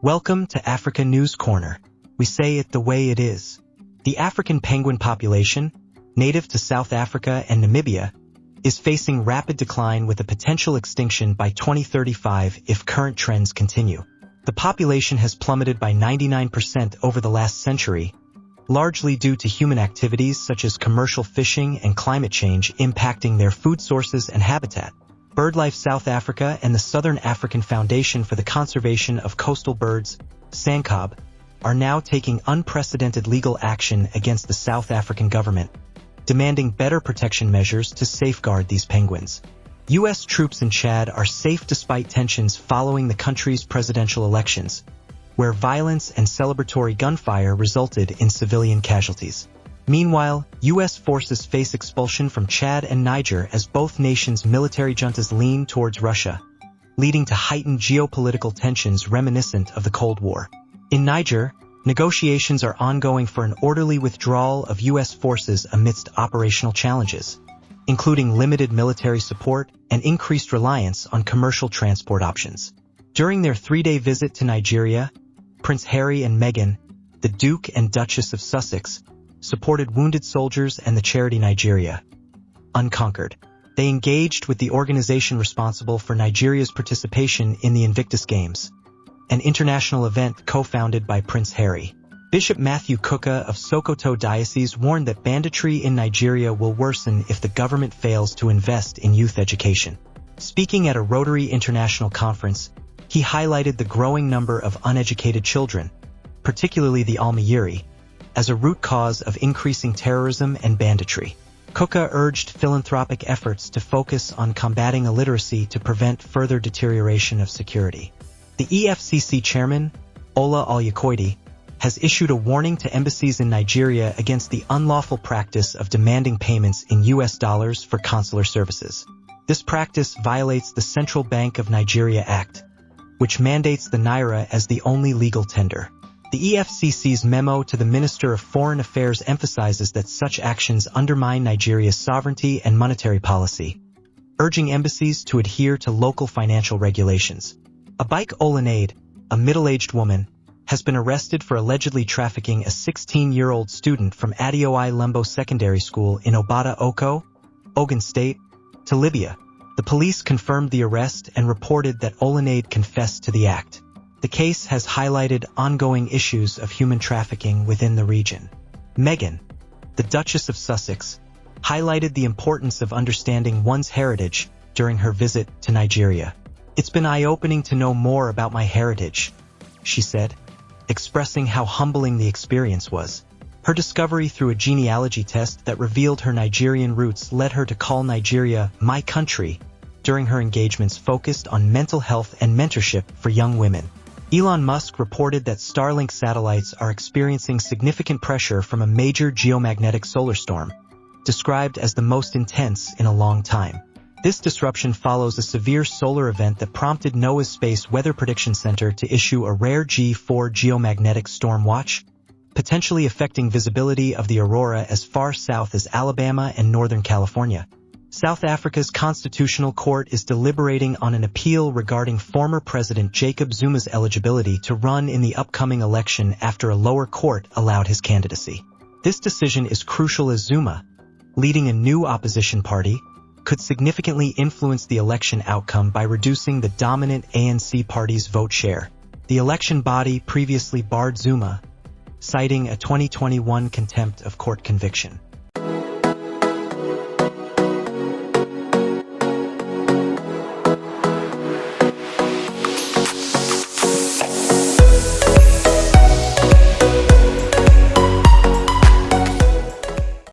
Welcome to Africa News Corner. We say it the way it is. The African penguin population, native to South Africa and Namibia, is facing rapid decline with a potential extinction by 2035 if current trends continue. The population has plummeted by 99% over the last century, largely due to human activities such as commercial fishing and climate change impacting their food sources and habitat. BirdLife South Africa and the Southern African Foundation for the Conservation of Coastal Birds, SANCCOB, are now taking unprecedented legal action against the South African government, demanding better protection measures to safeguard these penguins. U.S. troops in Chad are safe despite tensions following the country's presidential elections, where violence and celebratory gunfire resulted in civilian casualties. Meanwhile, U.S. forces face expulsion from Chad and Niger as both nations' military juntas lean towards Russia, leading to heightened geopolitical tensions reminiscent of the Cold War. In Niger, negotiations are ongoing for an orderly withdrawal of U.S. forces amidst operational challenges, including limited military support and increased reliance on commercial transport options. During their 3-day visit to Nigeria, Prince Harry and Meghan, the Duke and Duchess of Sussex, supported wounded soldiers and the charity Nigeria Unconquered. They engaged with the organization responsible for Nigeria's participation in the Invictus Games, an international event co-founded by Prince Harry. Bishop Matthew Kukah of Sokoto Diocese warned that banditry in Nigeria will worsen if the government fails to invest in youth education. Speaking at a Rotary International conference, he highlighted the growing number of uneducated children, particularly the Almayiri, as a root cause of increasing terrorism and banditry. Kukah urged philanthropic efforts to focus on combating illiteracy to prevent further deterioration of security. The EFCC chairman, Ola Olukoyede, has issued a warning to embassies in Nigeria against the unlawful practice of demanding payments in US dollars for consular services. This practice violates the Central Bank of Nigeria Act, which mandates the naira as the only legal tender. The EFCC's memo to the Minister of Foreign Affairs emphasizes that such actions undermine Nigeria's sovereignty and monetary policy, urging embassies to adhere to local financial regulations. Abike Olanade, a middle-aged woman, has been arrested for allegedly trafficking a 16-year-old student from Adeoye Lembo Secondary School in Obata Oko, Ogun State, to Libya. The police confirmed the arrest and reported that Olanade confessed to the act. The case has highlighted ongoing issues of human trafficking within the region. Meghan, the Duchess of Sussex, highlighted the importance of understanding one's heritage during her visit to Nigeria. "It's been eye-opening to know more about my heritage," she said, expressing how humbling the experience was. Her discovery through a genealogy test that revealed her Nigerian roots led her to call Nigeria "my country" during her engagements focused on mental health and mentorship for young women. Elon Musk reported that Starlink satellites are experiencing significant pressure from a major geomagnetic solar storm, described as the most intense in a long time. This disruption follows a severe solar event that prompted NOAA's Space Weather Prediction Center to issue a rare G4 geomagnetic storm watch, potentially affecting visibility of the aurora as far south as Alabama and Northern California. South Africa's Constitutional Court is deliberating on an appeal regarding former President Jacob Zuma's eligibility to run in the upcoming election after a lower court allowed his candidacy. This decision is crucial as Zuma, leading a new opposition party, could significantly influence the election outcome by reducing the dominant ANC party's vote share. The election body previously barred Zuma, citing a 2021 contempt of court conviction.